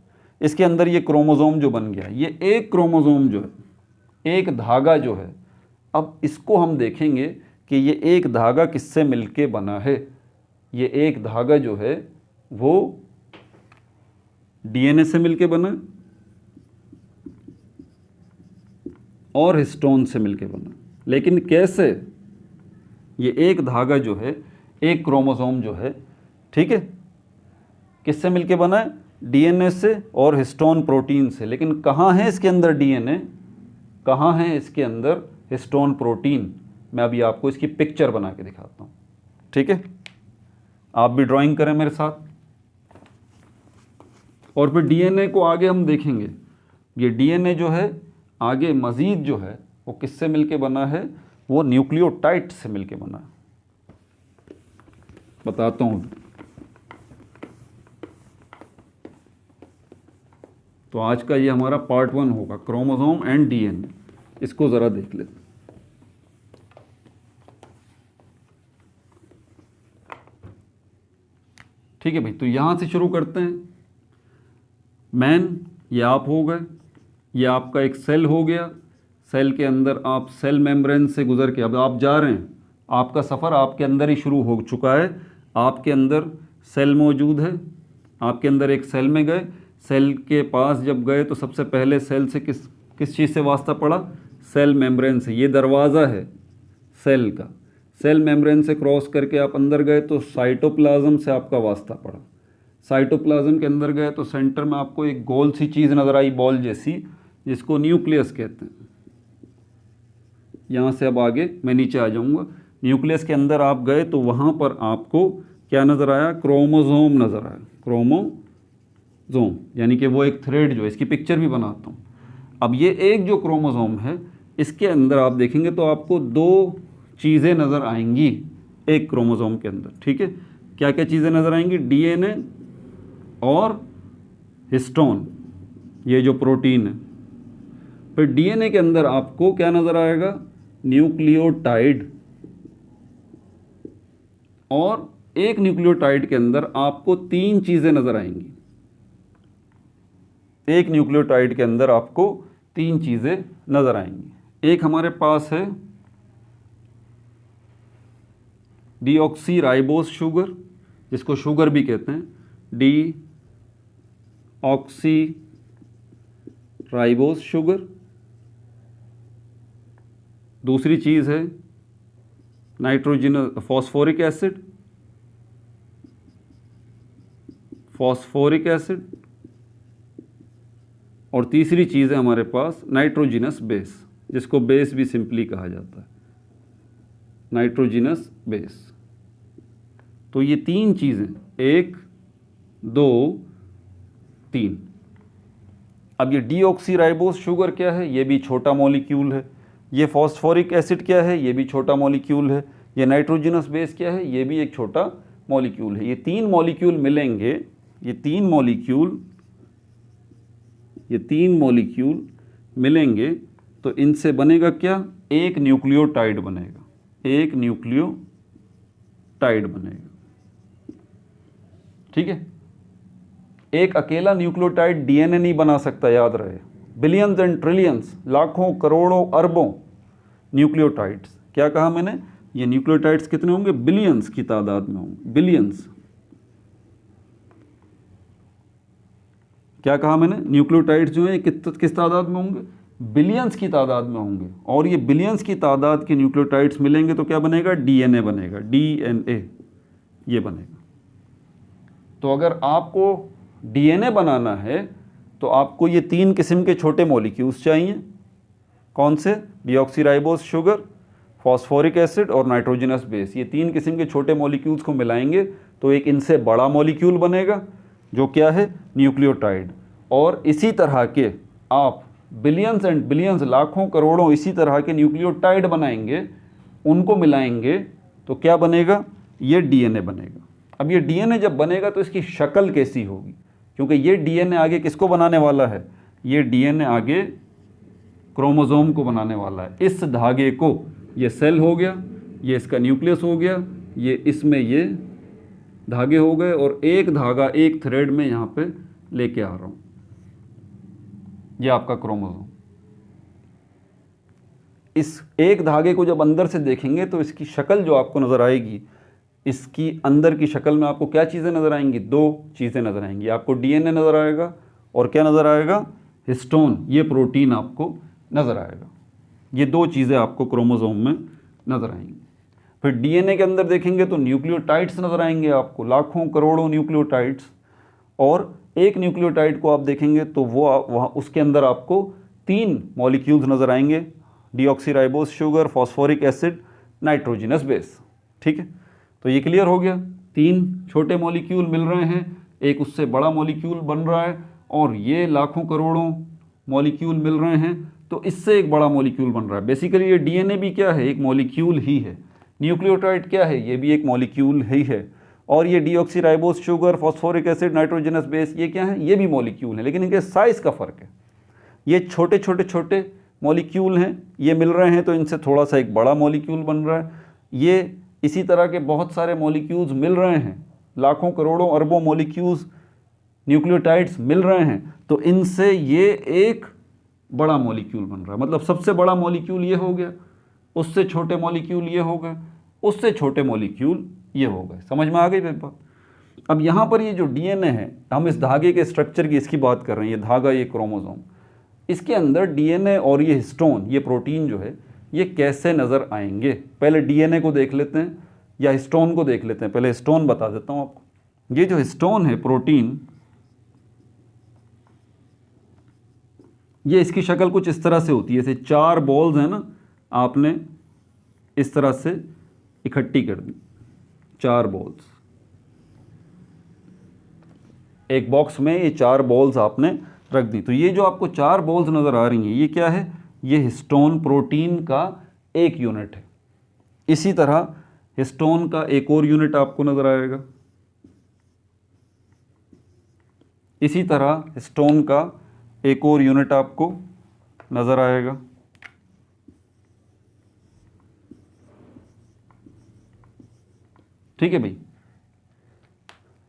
इसके अंदर ये क्रोमोसोम जो बन गया, ये एक क्रोमोसोम जो है, एक धागा जो है, अब इसको हम देखेंगे कि ये एक धागा किससे मिलके बना है। ये एक धागा जो है वो डीएनए से मिलके बना और हिस्टोन से मिलके बना। लेकिन कैसे, ये एक धागा जो है, एक क्रोमोसोम जो है, ठीक है, किससे मिलके बना है, डीएनए से और हिस्टोन प्रोटीन से। लेकिन कहाँ है इसके अंदर डीएनए, कहाँ है इसके अंदर हिस्टोन प्रोटीन, मैं अभी आपको इसकी पिक्चर बना के दिखाता हूँ। ठीक है, आप भी ड्राइंग करें मेरे साथ। और फिर डीएनए को आगे हम देखेंगे। ये डीएनए जो है आगे मज़ीद जो है वो किससे मिलके बना है, वो न्यूक्लियोटाइड से मिलके बना है। बताता हूँ। तो आज का ये हमारा पार्ट 1 होगा, क्रोमोसोम एंड डीएनए। इसको ज़रा देख लेते हैं। ठीक है भाई, तो यहाँ से शुरू करते हैं। मैन, ये आप हो गए, ये आपका एक सेल हो गया। सेल के अंदर आप सेल मेम्ब्रेन से गुजर के अब आप जा रहे हैं। आपका सफ़र आपके अंदर ही शुरू हो चुका है। आपके अंदर सेल मौजूद है, आपके अंदर एक सेल में गए। सेल के पास जब गए तो सबसे पहले सेल से किस चीज़ से वास्ता पड़ा, सेल मेम्ब्रेन से। ये दरवाज़ा है सेल का। सेल मेम्ब्रेन से क्रॉस करके आप अंदर गए तो साइटोप्लाज्म से आपका वास्ता पड़ा। साइटोप्लाज्म के अंदर गए तो सेंटर में आपको एक गोल सी चीज़ नज़र आई, बॉल जैसी, जिसको न्यूक्लियस कहते हैं। यहाँ से अब आगे मैं नीचे आ जाऊँगा। न्यूक्लियस के अंदर आप गए तो वहाँ पर आपको क्या नज़र आया, क्रोमोसोम नज़र आया। क्रोमोसोम यानी कि वो एक थ्रेड जो है, इसकी पिक्चर भी बनाता हूँ। अब ये एक जो क्रोमोसोम है, इसके अंदर आप देखेंगे तो आपको दो चीज़ें नज़र आएंगी एक क्रोमोसोम के अंदर, ठीक है। क्या क्या चीज़ें नज़र आएंगी? डीएनए और हिस्टोन, ये जो प्रोटीन है। फिर डीएनए के अंदर आपको क्या नज़र आएगा? न्यूक्लियोटाइड, और एक न्यूक्लियोटाइड के अंदर आपको तीन चीज़ें नज़र आएंगी। एक न्यूक्लियोटाइड के अंदर आपको तीन चीज़ें नज़र आएंगी। एक हमारे पास है डीऑक्सी राइबोस शुगर, जिसको शुगर भी कहते हैं, डीऑक्सी राइबोस शुगर। दूसरी चीज़ है nitrogenous phosphoric acid, phosphoric acid. और तीसरी चीज़ है हमारे पास नाइट्रोजिनस बेस, जिसको बेस भी सिंपली कहा जाता है, नाइट्रोजिनस बेस। तो ये तीन चीज़ें, 1 2 3। अब ये डीऑक्सीराइबोस शुगर क्या है? ये भी छोटा मॉलिक्यूल है। ये फॉस्फोरिक एसिड क्या है? ये भी छोटा मॉलिक्यूल है। ये नाइट्रोजिनस बेस क्या है? ये भी एक छोटा मॉलिक्यूल है। ये तीन मॉलिक्यूल मिलेंगे, ये तीन मॉलिक्यूल मिलेंगे तो इनसे बनेगा क्या? एक न्यूक्लियोटाइड बनेगा, एक न्यूक्लियोटाइड बनेगा, ठीक है। एक अकेला न्यूक्लियोटाइड डीएनए नहीं बना सकता, याद रहे। बिलियंस एंड ट्रिलियंस, लाखों करोड़ों अरबों न्यूक्लियोटाइड्स। क्या कहा मैंने? ये न्यूक्लियोटाइड्स कितने होंगे? बिलियंस की तादाद में होंगे, बिलियंस। क्या कहा मैंने? न्यूक्लियोटाइड्स जो है किस तादाद में होंगे? बिलियंस की तादाद में होंगे। और ये बिलियंस की तादाद के न्यूक्लियोटाइड्स मिलेंगे तो क्या बनेगा? डीएनए बनेगा, डीएनए ये बनेगा। तो अगर आपको डीएनए बनाना है तो आपको ये तीन किस्म के छोटे मॉलिक्यूल्स चाहिए। कौन से? डीऑक्सीराइबोस शुगर, फॉस्फोरिक एसिड और नाइट्रोजनस बेस। ये तीन किस्म के छोटे मॉलिक्यूल्स को मिलाएंगे तो एक इनसे बड़ा मॉलिक्यूल बनेगा, जो क्या है? न्यूक्लियोटाइड। और इसी तरह के आप बिलियंस एंड बिलियंस, लाखों करोड़ों इसी तरह के न्यूक्लियोटाइड बनाएंगे, उनको मिलाएंगे तो क्या बनेगा? ये डीएनए बनेगा। अब ये डीएनए जब बनेगा तो इसकी शक्ल कैसी होगी? क्योंकि ये डीएनए आगे किसको बनाने वाला है? ये डीएनए आगे क्रोमोसोम को बनाने वाला है। इस धागे को, ये सेल हो गया, ये इसका न्यूक्लियस हो गया, ये इसमें ये धागे हो गए, और एक धागा एक थ्रेड में यहाँ पे लेके आ रहा हूँ, ये आपका क्रोमोसोम। इस एक धागे को जब अंदर से देखेंगे तो इसकी शक्ल जो आपको नज़र आएगी, इसकी अंदर की शक्ल में आपको क्या चीज़ें नज़र आएंगी? दो चीज़ें नज़र आएंगी। आपको डीएनए नज़र आएगा और क्या नज़र आएगा? हिस्टोन, ये प्रोटीन आपको नज़र आएगा। ये दो चीज़ें आपको क्रोमोसोम में नज़र आएंगी। फिर डीएनए के अंदर देखेंगे तो न्यूक्लियोटाइड्स नज़र आएंगे आपको, लाखों करोड़ों न्यूक्लियोटाइड्स। और एक न्यूक्लियोटाइड को आप देखेंगे तो वो वहाँ उसके अंदर आपको तीन मॉलिक्यूल्स नज़र आएंगे, deoxyribose sugar, phosphoric acid, nitrogenous base, ठीक है। तो ये क्लियर हो गया। तीन छोटे मॉलिक्यूल मिल रहे हैं, एक उससे बड़ा मॉलिक्यूल बन रहा है, और ये लाखों करोड़ों मॉलिक्यूल मिल रहे हैं तो इससे एक बड़ा मॉलिक्यूल बन रहा है। बेसिकली ये डीएनए भी क्या है? एक मॉलिक्यूल ही है। न्यूक्लियोटाइड क्या है? ये भी एक मॉलिक्यूल ही है। और ये deoxyribose sugar, phosphoric acid, nitrogenous base, ये क्या है? ये भी मॉलिक्यूल है, लेकिन इनके साइज़ का फ़र्क है। ये छोटे छोटे मॉलिक्यूल हैं, ये मिल रहे हैं तो इनसे थोड़ा सा एक बड़ा मॉलिक्यूल बन रहा है। ये इसी तरह के बहुत सारे मॉलिक्यूल्स मिल रहे हैं, लाखों करोड़ों अरबों मॉलिक्यूल्स, न्यूक्लियोटाइड्स मिल रहे हैं, तो इनसे ये एक बड़ा मॉलिक्यूल बन रहा है। मतलब सबसे बड़ा मॉलिक्यूल ये हो गया, उससे छोटे मॉलिक्यूल ये हो गए, उससे छोटे मॉलिक्यूल ये हो गए। समझ में आ गई बात? अब यहाँ पर ये जो डीएनए है, हम इस धागे के स्ट्रक्चर की इसकी बात कर रहे हैं। ये धागा, ये क्रोमोसोम, इसके अंदर डीएनए और ये हिस्टोन, ये प्रोटीन जो है, ये कैसे नज़र आएंगे? पहले डीएनए को देख लेते हैं या हिस्टोन को देख लेते हैं। पहले हिस्टोन बता देता हूँ आपको। ये जो हिस्टोन है, प्रोटीन, ये इसकी शक्ल कुछ इस तरह से होती है। जैसे चार बॉल्स हैं ना, आपने इस तरह से इकट्ठी कर दी, चार बॉल्स एक बॉक्स में, ये चार बॉल्स आपने रख दी। तो ये जो आपको चार बॉल्स नज़र आ रही हैं, ये क्या है? ये हिस्टोन प्रोटीन का एक यूनिट है। इसी तरह हिस्टोन का एक और यूनिट आपको नज़र आएगा। इसी तरह हिस्टोन का एक और यूनिट आपको नज़र आएगा। ठीक है भाई,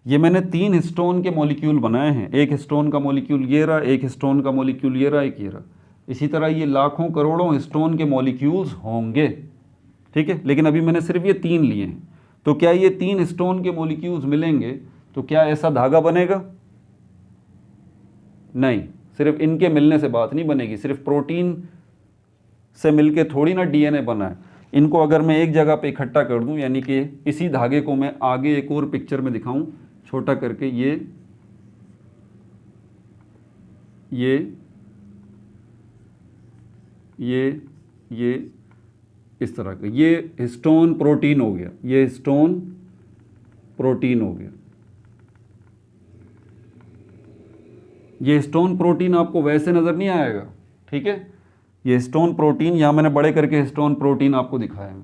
ये मैंने 3 हिस्टोन के मॉलिक्यूल बनाए हैं। एक हिस्टोन का मॉलिक्यूल ये रहा, एक हिस्टोन का मॉलिक्यूल ये रहा, एक ये रहा। इसी तरह ये लाखों करोड़ों हिस्टोन के मॉलिक्यूल्स होंगे। ठीक है, लेकिन अभी मैंने सिर्फ ये 3 लिए हैं। तो क्या ये 3 हिस्टोन के मॉलिक्यूल्स मिलेंगे तो क्या ऐसा धागा बनेगा? नहीं, सिर्फ इनके मिलने से बात नहीं बनेगी। सिर्फ प्रोटीन से मिलके थोड़ी ना डीएनए बना है। इनको अगर मैं एक जगह पे इकट्ठा कर दूं, यानी कि इसी धागे को मैं आगे एक और पिक्चर में दिखाऊं छोटा करके, ये इस तरह का, ये हिस्टोन प्रोटीन हो गया, ये हिस्टोन प्रोटीन हो गया। ये हिस्टोन प्रोटीन आपको वैसे नज़र नहीं आएगा। ठीक है, ये हिस्टोन प्रोटीन यहाँ मैंने बड़े करके हिस्टोन प्रोटीन आपको दिखाया है।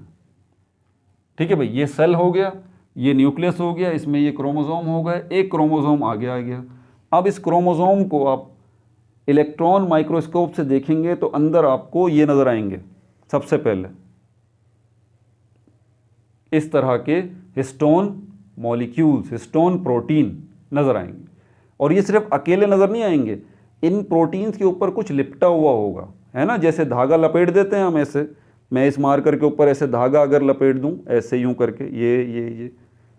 ठीक है भाई, ये सेल हो गया, ये न्यूक्लियस हो गया, इसमें ये क्रोमोसोम हो गए, एक क्रोमोसोम आगे आ गया। अब इस क्रोमोसोम को आप इलेक्ट्रॉन माइक्रोस्कोप से देखेंगे तो अंदर आपको ये नज़र आएंगे। सबसे पहले इस तरह के हिस्टोन मॉलिक्यूल्स, हिस्टोन प्रोटीन नज़र आएंगे। और ये सिर्फ अकेले नज़र नहीं आएंगे, इन प्रोटीन्स के ऊपर कुछ लिपटा हुआ होगा, है ना। जैसे धागा लपेट देते हैं हम ऐसे, मैं इस मार्कर के ऊपर ऐसे धागा अगर लपेट दूं ऐसे यूं करके, ये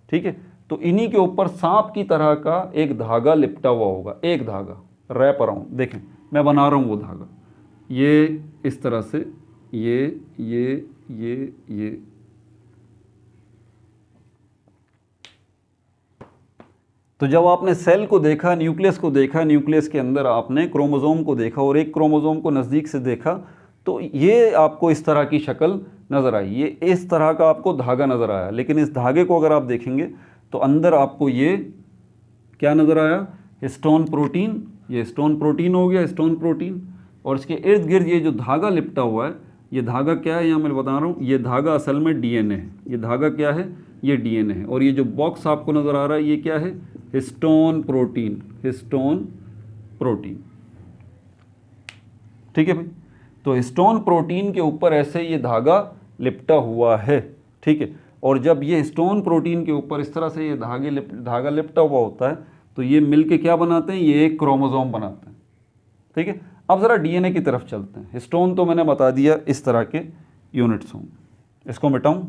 ठीक है, तो इन्हीं के ऊपर सांप की तरह का एक धागा लिपटा हुआ होगा, एक धागा रैप अराउंड। देखें मैं बना रहा हूँ वो धागा, ये इस तरह से, ये तो जब आपने सेल को देखा, न्यूक्लियस को देखा, न्यूक्लियस के अंदर आपने क्रोमोसोम को देखा और एक क्रोमोसोम को नज़दीक से देखा, तो ये आपको इस तरह की शक्ल नज़र आई, ये इस तरह का आपको धागा नज़र आया। लेकिन इस धागे को अगर आप देखेंगे तो अंदर आपको ये क्या नज़र आया? Histone protein. ये हिस्टोन प्रोटीन हो गया, हिस्टोन प्रोटीन। और इसके इर्द गिर्द ये जो धागा लिपटा हुआ है, ये धागा क्या है, यहाँ मैं बता रहा हूँ, ये धागा असल में डीएनए है। ये धागा क्या है? ये डीएनए है। और ये जो बॉक्स आपको नज़र आ रहा है ये क्या है? Histone protein, histone protein. ठीक है भाई, तो हिस्टोन प्रोटीन के ऊपर ऐसे ये धागा लिपटा हुआ है। ठीक है, और जब ये हिस्टोन प्रोटीन के ऊपर इस तरह से ये धागा लिपटा हुआ होता है तो ये मिलके क्या बनाते हैं? ये एक क्रोमोसोम बनाते हैं। ठीक है, अब ज़रा डीएनए की तरफ चलते हैं। हिस्टोन तो मैंने बता दिया इस तरह के यूनिट्स होंगे। इसको मिटाऊं,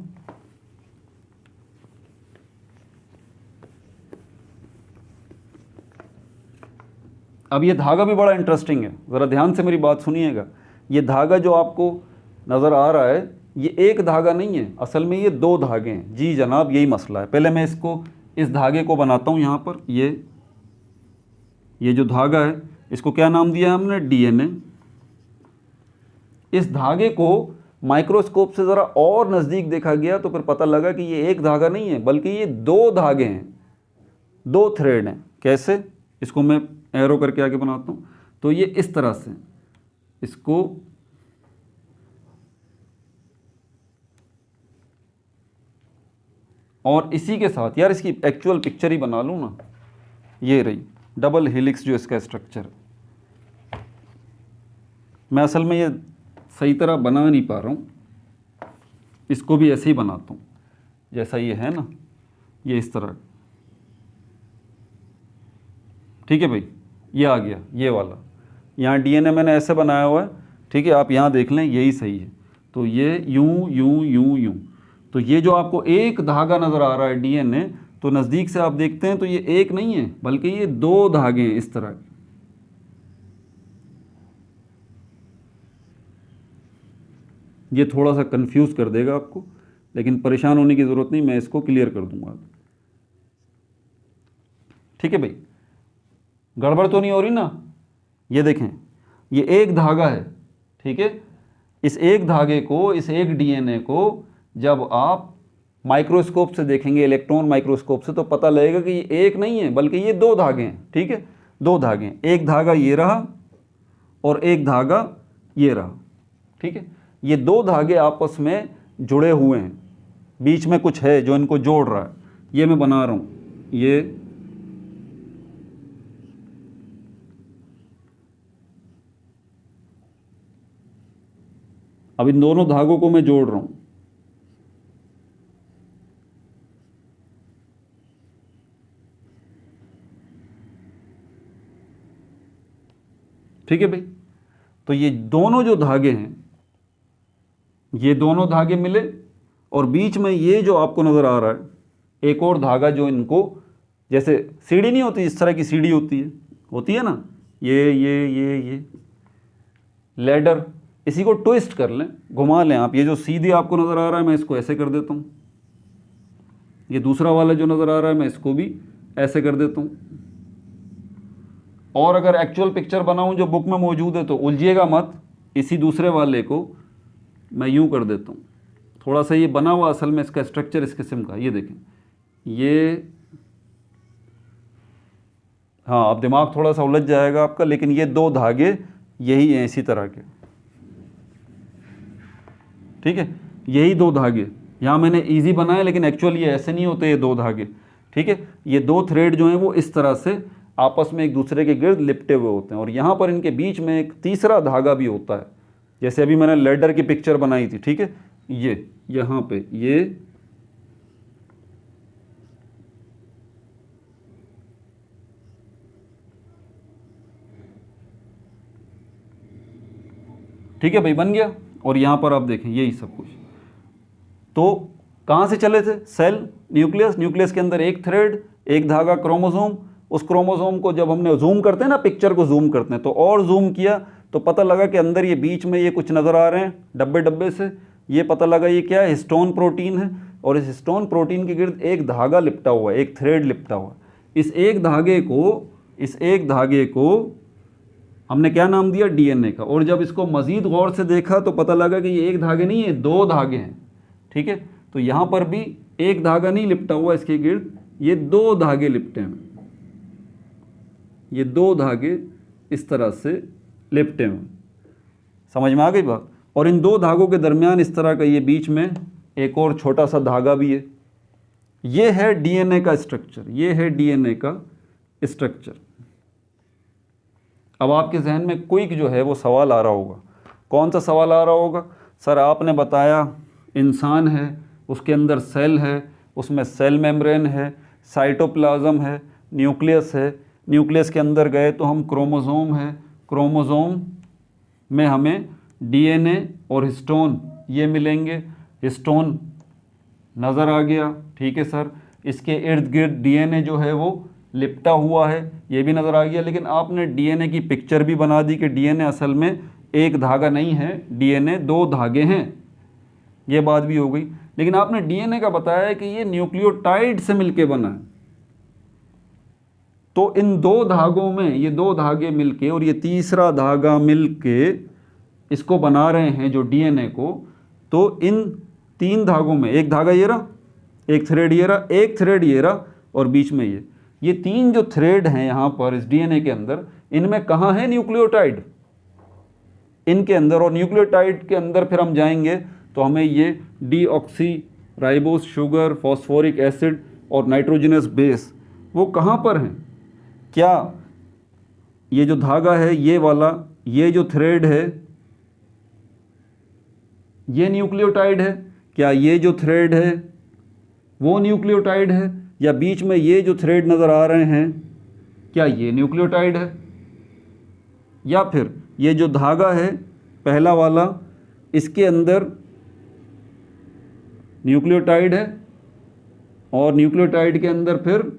अब ये धागा भी बड़ा इंटरेस्टिंग है, ज़रा ध्यान से मेरी बात सुनिएगा। ये धागा जो आपको नज़र आ रहा है ये एक धागा नहीं है, असल में ये 2 धागे हैं। जी जनाब, यही मसला है। पहले मैं इसको, इस धागे को बनाता हूँ यहाँ पर। ये जो धागा है इसको क्या नाम दिया हमने? डीएनए। इस धागे को माइक्रोस्कोप से ज़रा और नज़दीक देखा गया तो फिर पता लगा कि ये एक धागा नहीं है बल्कि ये 2 धागे हैं, 2 थ्रेड हैं। कैसे? इसको मैं एरो करके आगे बनाता हूँ। तो ये इस तरह से, इसको और इसी के साथ, यार इसकी एक्चुअल पिक्चर ही बना लूँ ना, ये रही डबल हेलिक्स जो इसका स्ट्रक्चर है। मैं असल में ये सही तरह बना नहीं पा रहा हूँ, इसको भी ऐसे ही बनाता हूँ जैसा ये है ना, ये इस तरह। ठीक है भाई, ये आ गया ये वाला। यहाँ डीएनए मैंने ऐसे बनाया हुआ है। ठीक है, आप यहाँ देख लें, यही सही है। तो ये यूं यूं यूं यूं, तो ये जो आपको एक धागा नज़र आ रहा है डीएनए, तो नज़दीक से आप देखते हैं तो ये एक नहीं है बल्कि ये 2 धागे हैं इस तरह के। ये थोड़ा सा कंफ्यूज कर देगा आपको, लेकिन परेशान होने की ज़रूरत नहीं, मैं इसको क्लियर कर दूंगा। ठीक है भाई, गड़बड़ तो नहीं हो रही ना? ये देखें, ये एक धागा है। ठीक है, इस एक धागे को, इस एक डीएनए को जब आप माइक्रोस्कोप से देखेंगे, इलेक्ट्रॉन माइक्रोस्कोप से, तो पता लगेगा कि ये एक नहीं है बल्कि ये 2 धागे हैं। ठीक है, 2 धागे हैं। एक धागा ये रहा और एक धागा ये रहा। ठीक है, ये दो धागे आपस में जुड़े हुए हैं, बीच में कुछ है जो इनको जोड़ रहा है, ये मैं बना रहा हूँ, ये अब इन दोनों धागों को मैं जोड़ रहा हूँ। ठीक है भाई, तो ये दोनों जो धागे हैं, ये दोनों धागे मिले और बीच में ये जो आपको नज़र आ रहा है एक और धागा जो इनको, जैसे सीढ़ी नहीं होती, इस तरह की सीढ़ी होती है ना, ये लैडर, इसी को ट्विस्ट कर लें, घुमा लें आप। ये जो सीधी आपको नज़र आ रहा है मैं इसको ऐसे कर देता हूँ, ये दूसरा वाला जो नज़र आ रहा है मैं इसको भी ऐसे कर देता हूँ। और अगर एक्चुअल पिक्चर बनाऊँ जो बुक में मौजूद है तो उलझिएगा मत, इसी दूसरे वाले को मैं यूँ कर देता हूँ। थोड़ा सा ये बना हुआ असल में इसका स्ट्रक्चर इस किस्म का, ये देखें, ये हाँ, अब दिमाग थोड़ा सा उलझ जाएगा आपका, लेकिन ये दो धागे यही हैं इसी तरह के, ठीक है, यही दो धागे। यहाँ मैंने इजी बनाया लेकिन एक्चुअल ये ऐसे नहीं होते ये दो धागे, ठीक है। ये दो थ्रेड जो हैं वो इस तरह से आपस में एक दूसरे के गिर्द लिपटे हुए होते हैं और यहाँ पर इनके बीच में एक तीसरा धागा भी होता है, जैसे अभी मैंने लेडर की पिक्चर बनाई थी, ठीक है, ये यहाँ पे ये ठीक है भाई, बन गया। और यहाँ पर आप देखें यही सब कुछ, तो कहाँ से चले थे, सेल, न्यूक्लियस, न्यूक्लियस के अंदर एक थ्रेड, एक धागा क्रोमोसोम, उस क्रोमोसोम को जब हमने जूम करते हैं ना, पिक्चर को जूम करते हैं, तो और जूम किया तो पता लगा कि अंदर ये बीच में ये कुछ नज़र आ रहे हैं डब्बे डब्बे से, ये पता लगा ये क्या है, हिस्टोन प्रोटीन है, और इस हिस्टोन प्रोटीन के गिर्द एक धागा लिपटा हुआ है, एक थ्रेड लिपटा हुआ है। इस एक धागे को हमने क्या नाम दिया, डीएनए का। और जब इसको मज़ीद गौर से देखा तो पता लगा कि ये एक धागे नहीं है, दो धागे हैं, ठीक है। तो यहाँ पर भी एक धागा नहीं लिपटा हुआ इसके गिर्द, ये दो धागे लिपटे हैं, ये दो धागे इस तरह से लिपटे हैं। समझ में आ गई बात। और इन दो धागों के दरमियान इस तरह का ये बीच में एक और छोटा सा धागा भी है। ये है डीएनए का स्ट्रक्चर, ये है डीएनए का स्ट्रक्चर। अब आपके जहन में क्विक जो है वो सवाल आ रहा होगा, कौन सा सवाल आ रहा होगा, सर आपने बताया इंसान है, उसके अंदर सेल है, उसमें सेल मेम्ब्रेन है, साइटोप्लाज्म है, न्यूक्लियस है, न्यूक्लियस के अंदर गए तो हम क्रोमोसोम है, क्रोमोसोम में हमें डीएनए और हिस्टोन ये मिलेंगे, हिस्टोन नज़र आ गया, ठीक है सर। इसके इर्द गिर्द डीएनए जो है वो लिपटा हुआ है, ये भी नज़र आ गया। लेकिन आपने डीएनए की पिक्चर भी बना दी कि डीएनए असल में एक धागा नहीं है, डीएनए दो धागे हैं, ये बात भी हो गई। लेकिन आपने डीएनए का बताया है कि ये न्यूक्लियोटाइड से मिलके बना है, तो इन दो धागों में ये दो धागे मिलके और ये तीसरा धागा मिलके इसको बना रहे हैं जो डीएनए को। तो इन तीन धागों में एक धागा ये रहा, एक थ्रेड ये रहा, एक थ्रेड ये रहा, और बीच में ये तीन जो थ्रेड हैं यहाँ पर इस डीएनए के अंदर, इनमें कहाँ है न्यूक्लियोटाइड, इनके अंदर। और न्यूक्लियोटाइड के अंदर फिर हम जाएंगे तो हमें ये deoxy ribose sugar, phosphoric acid और नाइट्रोजनस बेस वो कहाँ पर हैं। क्या ये जो धागा है ये वाला, ये जो थ्रेड है ये न्यूक्लियोटाइड है, क्या ये जो थ्रेड है वो न्यूक्लियोटाइड है, या बीच में ये जो थ्रेड नज़र आ रहे हैं क्या ये न्यूक्लियोटाइड है, या फिर ये जो धागा है पहला वाला इसके अंदर न्यूक्लियोटाइड है और न्यूक्लियोटाइड के अंदर फिर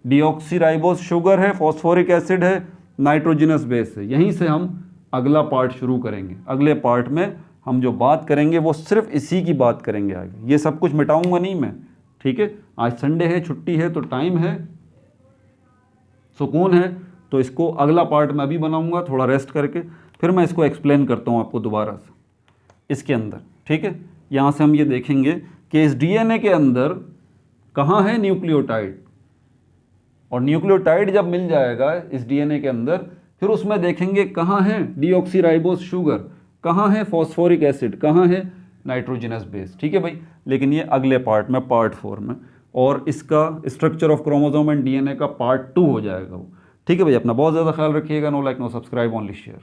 डीऑक्सीराइबोस शुगर है, फॉस्फोरिक एसिड है, नाइट्रोजनस बेस है। यहीं से हम अगला पार्ट शुरू करेंगे। अगले पार्ट में हम जो बात करेंगे वो सिर्फ इसी की बात करेंगे आगे, ये सब कुछ मिटाऊंगा नहीं मैं, ठीक है। आज संडे है, छुट्टी है, तो टाइम है, सुकून है, तो इसको अगला पार्ट मैं अभी बनाऊंगा थोड़ा रेस्ट करके, फिर मैं इसको एक्सप्लेन करता हूँ आपको दोबारा से इसके अंदर, ठीक है। यहाँ से हम ये देखेंगे कि इस डीएनए के अंदर कहाँ है न्यूक्लियोटाइड, और न्यूक्लियोटाइड जब मिल जाएगा इस डीएनए के अंदर, फिर उसमें देखेंगे कहाँ है डीऑक्सीराइबोस शुगर, कहाँ है फॉस्फोरिक एसिड, कहाँ है नाइट्रोजनस बेस। ठीक है भाई, लेकिन ये अगले पार्ट में, पार्ट 4 में, और इसका structure of chromosome and DNA का पार्ट 2 हो जाएगा वो। ठीक है भाई, अपना बहुत ज़्यादा ख्याल रखिएगा। No like no subscribe, only share.